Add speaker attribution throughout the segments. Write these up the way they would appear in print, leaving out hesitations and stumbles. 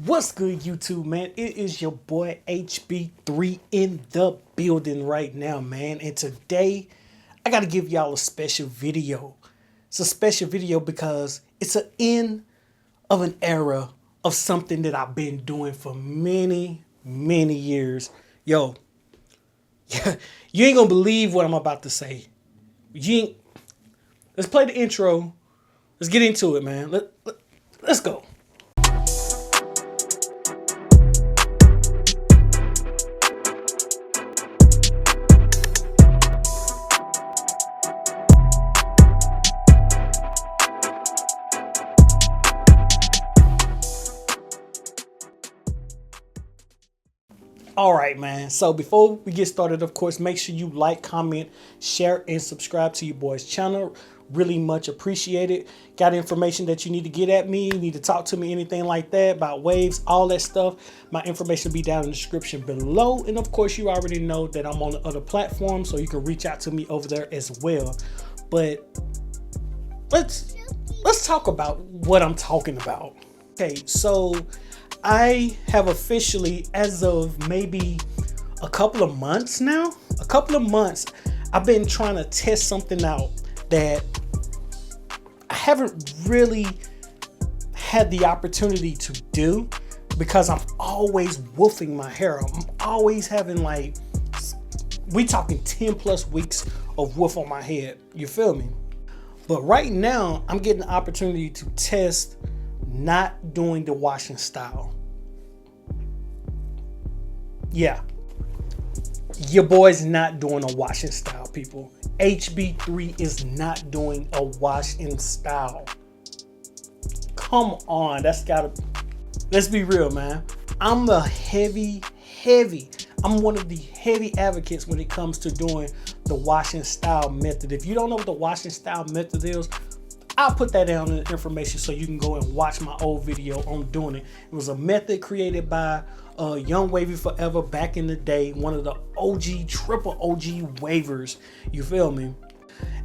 Speaker 1: What's good, YouTube, man? It is your boy HB3 in the building right now, man. And today, I got to give y'all a special video. It's a special video because it's an end of an era of something that I've been doing for many, many years. Yo, you ain't gonna believe what I'm about to say. Let's play the intro. Let's get into it, man. Let's go. All right, man. So before we get started, of course, make sure you like, comment, share, and subscribe to your boy's channel. Really much appreciated. Got information that you need to get at me, you need to talk to me, anything like that, about waves, all that stuff. My information will be down in the description below. And of course, you already know that I'm on the other platforms, so you can reach out to me over there as well. But let's talk about what I'm talking about. Okay, so I have officially, as of maybe a couple of months now, I've been trying to test something out that I haven't really had the opportunity to do because I'm always woofing my hair. I'm always having, like, we talking 10 plus weeks of woof on my head. You feel me? But right now I'm getting the opportunity to test not doing the washing style. Yeah, your boy's not doing a washing style, people. HB3 is not doing a washing style. Come on, let's be real, man. I'm one of the heavy advocates when it comes to doing the washing style method. If you don't know what the washing style method is, I'll put that down in the information so you can go and watch my old video on doing it. It was a method created by Young Wavy Forever back in the day, one of the triple OG wavers, you feel me?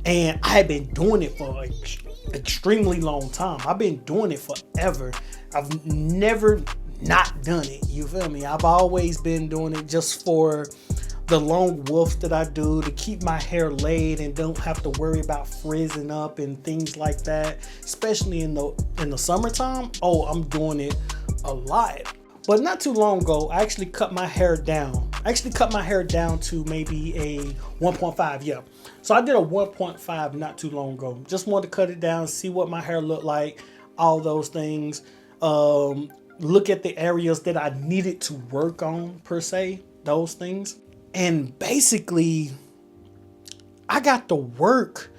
Speaker 1: And I had been doing it for an extremely long time. I've been doing it forever. I've never not done it, you feel me? I've always been doing it just for the long woof that I do to keep my hair laid and don't have to worry about frizzing up and things like that, especially in the summertime. Oh, I'm doing it a lot. But not too long ago, I actually cut my hair down. To maybe a 1.5, yeah. So I did a 1.5 not too long ago. Just wanted to cut it down, see what my hair looked like, all those things. Look at the areas that I needed to work on, per se, those things. And basically, I got to work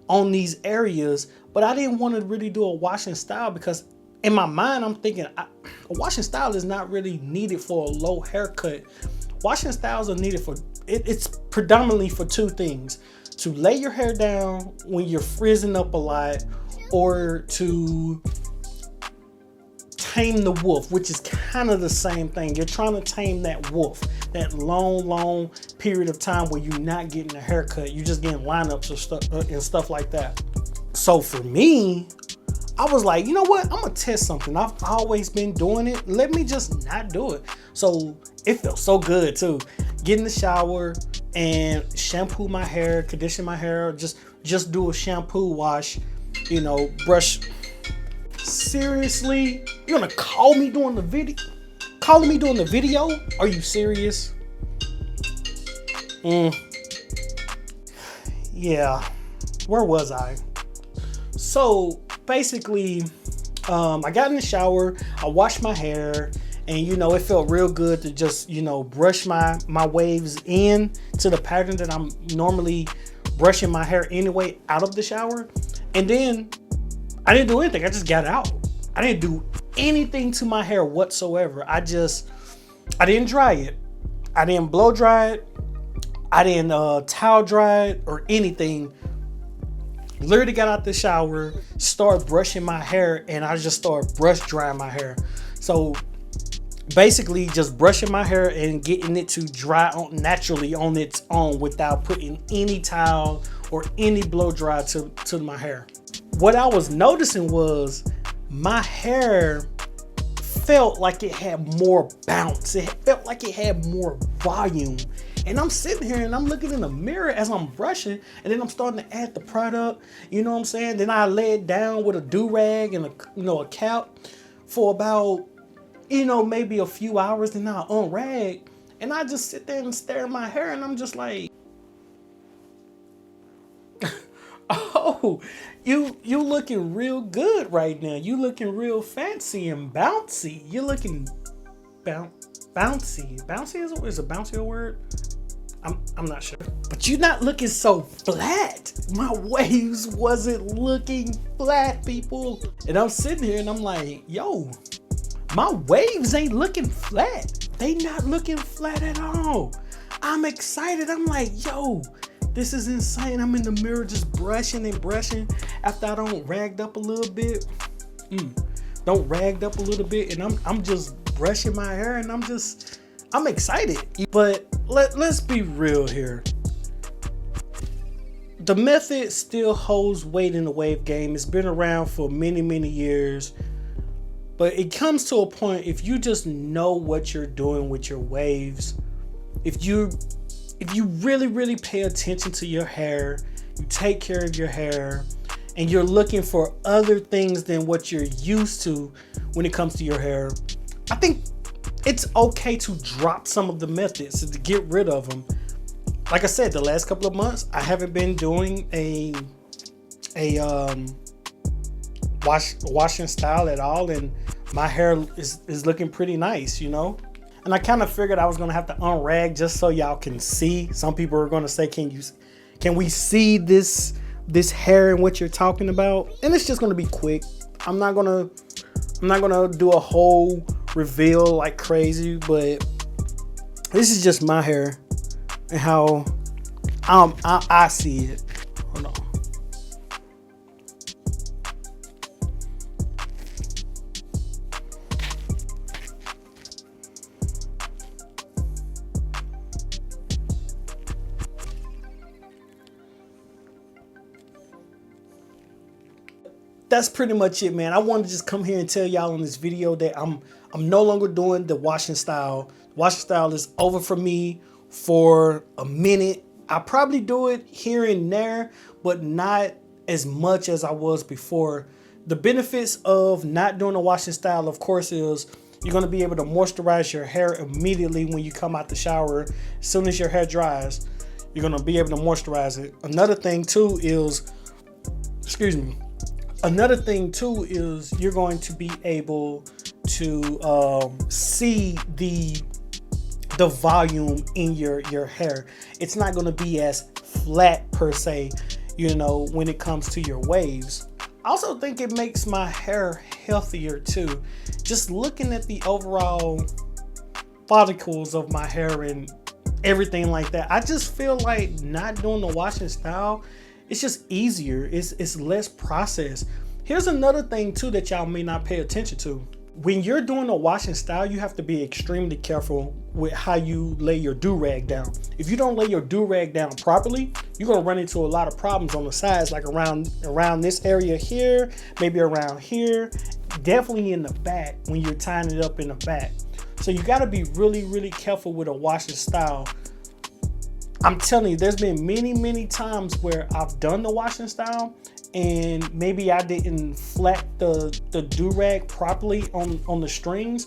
Speaker 1: on these areas, but I didn't want to really do a washing style because in my mind, I'm thinking a washing style is not really needed for a low haircut. Washing styles are needed for, it's predominantly for two things: to lay your hair down when you're frizzing up a lot, or to tame the woof, which is kind of the same thing. You're trying to tame that woof, that long period of time where you're not getting a haircut. You're just getting lineups and stuff like that. So for me, I was like, you know what? I'm gonna test something. I've always been doing it. Let me just not do it. So it felt so good too. Get in the shower and shampoo my hair, condition my hair, just do a shampoo wash, you know, brush. Seriously? You're gonna call me doing the video? Calling me doing the video? Are you serious? Yeah. Where was I? So basically, I got in the shower, I washed my hair, and you know, it felt real good to just, you know, brush my waves in to the pattern that I'm normally brushing my hair anyway out of the shower. And then I didn't do anything. I just got out. I didn't do anything to my hair whatsoever. I didn't dry it. I didn't blow dry it. I didn't towel dry it or anything. Literally got out the shower, started brushing my hair, and I just started brush drying my hair. So basically just brushing my hair and getting it to dry naturally on its own without putting any towel or any blow dry to my hair. What I was noticing was my hair felt like it had more bounce. It felt like it had more volume. And I'm sitting here and I'm looking in the mirror as I'm brushing, and then I'm starting to add the product, you know what I'm saying? Then I lay it down with a do-rag and a cap for about, maybe a few hours, then I unrag. And I just sit there and stare at my hair, and I'm just like, oh, you looking real good right now. You looking real fancy and bouncy. You looking bouncy. Bouncy is a bouncy a word? I'm not sure. But you're not looking so flat. My waves wasn't looking flat, people. And I'm sitting here and I'm like, yo, my waves ain't looking flat. They not looking flat at all. I'm excited. I'm like, yo, this is insane. I'm in the mirror just brushing and brushing after I don't ragged up a little bit. And I'm just brushing my hair, and I'm excited. But let's be real here. The method still holds weight in the wave game. It's been around for many, many years. But it comes to a point, if you just know what you're doing with your waves, if you really, really pay attention to your hair, you take care of your hair, and you're looking for other things than what you're used to when it comes to your hair, I think it's okay to drop some of the methods and to get rid of them. Like I said, the last couple of months, I haven't been doing a washing style at all, and my hair is looking pretty nice, And I kind of figured I was gonna have to unrag just so y'all can see. Some people are gonna say, can we see this hair and what you're talking about? And it's just gonna be quick. I'm not gonna do a whole reveal like crazy, but this is just my hair and how I see it. Hold on. That's pretty much it, man. I wanted to just come here and tell y'all in this video that I'm no longer doing the washing style. Washing style is over for me for a minute. I probably do it here and there, but not as much as I was before. The benefits of not doing the washing style, of course, is you're going to be able to moisturize your hair immediately when you come out the shower. As soon as your hair dries, you're going to be able to moisturize it. Another thing too is you're going to be able to see the volume in your hair. It's not going to be as flat per se, when it comes to your waves. I also think it makes my hair healthier too. Just looking at the overall follicles of my hair and everything like that, I just feel like not doing the washing style, it's just easier. It's less process. Here's another thing too that y'all may not pay attention to. When you're doing a washing style, you have to be extremely careful with how you lay your do-rag down. If you don't lay your do-rag down properly, you're gonna run into a lot of problems on the sides, like around this area here, maybe around here, definitely in the back when you're tying it up in the back. So you gotta be really, really careful with a washing style. I'm telling you, there's been many, many times where I've done the washing style and maybe I didn't flat the do-rag properly on the strings,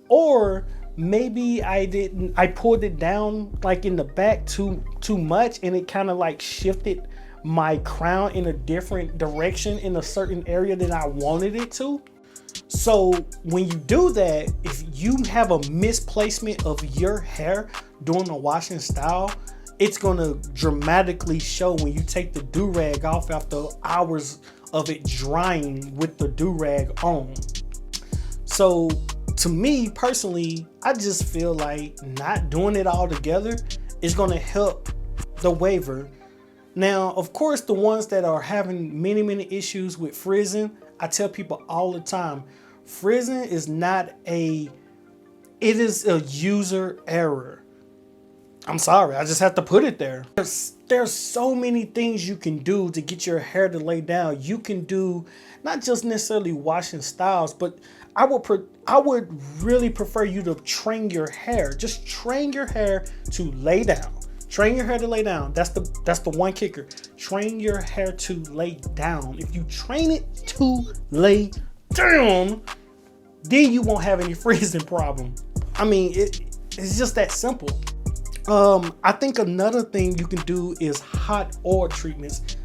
Speaker 1: or maybe I pulled it down like in the back too much, and it kind of like shifted my crown in a different direction in a certain area than I wanted it to. So when you do that, if you have a misplacement of your hair during the washing style, it's going to dramatically show when you take the do-rag off after hours of it drying with the do-rag on. So to me personally, I just feel like not doing it all together is going to help the waver. Now, of course, the ones that are having many, many issues with frizzing, I tell people all the time, frizzing is it is a user error. I'm sorry, I just have to put it there. There's so many things you can do to get your hair to lay down. You can do not just necessarily washing styles, but I would really prefer you to train your hair. Just train your hair to lay down. Train your hair to lay down. That's the one kicker. Train your hair to lay down. If you train it to lay down, then you won't have any freezing problem. I mean, it's just that simple. I think another thing you can do is hot oil treatments.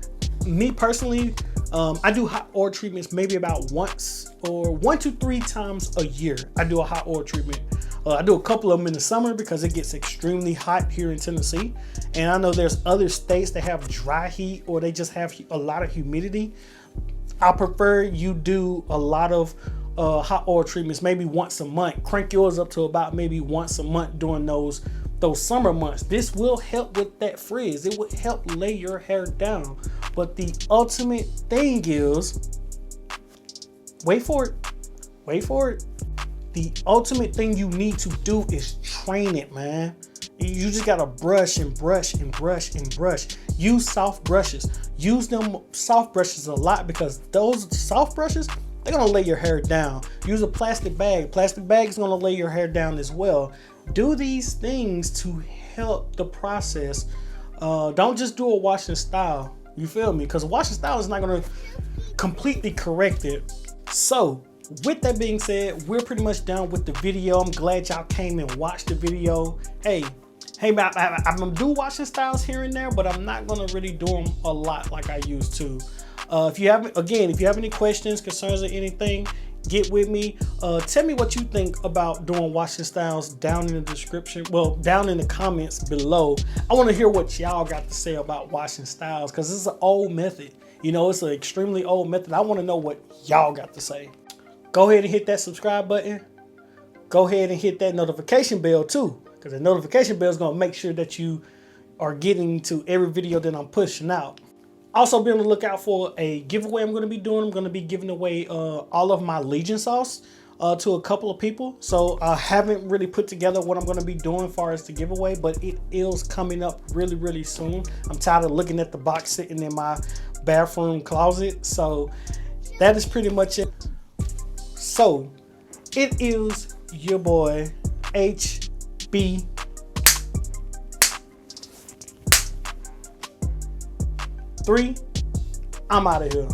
Speaker 1: Me personally, I do hot oil treatments maybe about once or 1 to 3 times a year. I do a hot oil treatment. I do a couple of them in the summer because it gets extremely hot here in Tennessee. And I know there's other states that have dry heat or they just have a lot of humidity. I prefer you do a lot of hot oil treatments maybe once a month. Crank yours up to about maybe once a month during those summer months. This will help with that frizz. It will help lay your hair down. But the ultimate thing is, wait for it. The ultimate thing you need to do is train it, man. You just gotta brush and brush and brush and brush. Use soft brushes. Use them soft brushes a lot because those soft brushes, they're gonna lay your hair down. Use a plastic bag. Plastic bag is gonna lay your hair down as well. Do these things to help the process. Don't just do a wash and style. You feel me? Because wash and style is not gonna completely correct it. So with that being said, we're pretty much done with the video. I'm glad y'all came and watched the video. Hey, I'm gonna do washing styles here and there, but I'm not gonna really do them a lot like I used to. If you have any questions, concerns, or anything, get with me. Tell me what you think about doing washing styles down in the description. Well, down in the comments below. I want to hear what y'all got to say about washing styles because this is an old method. You know, it's an extremely old method. I want to know what y'all got to say. Go ahead and hit that subscribe button. Go ahead and hit that notification bell too, because the notification bell is going to make sure that you are getting to every video that I'm pushing out. Also be on the lookout for a giveaway I'm going to be doing. I'm going to be giving away all of my Legion sauce to a couple of people. So I haven't really put together what I'm going to be doing as far as the giveaway, but it is coming up really, really soon. I'm tired of looking at the box sitting in my bathroom closet. So that is pretty much it. So it is your boy HB. I'm out of here.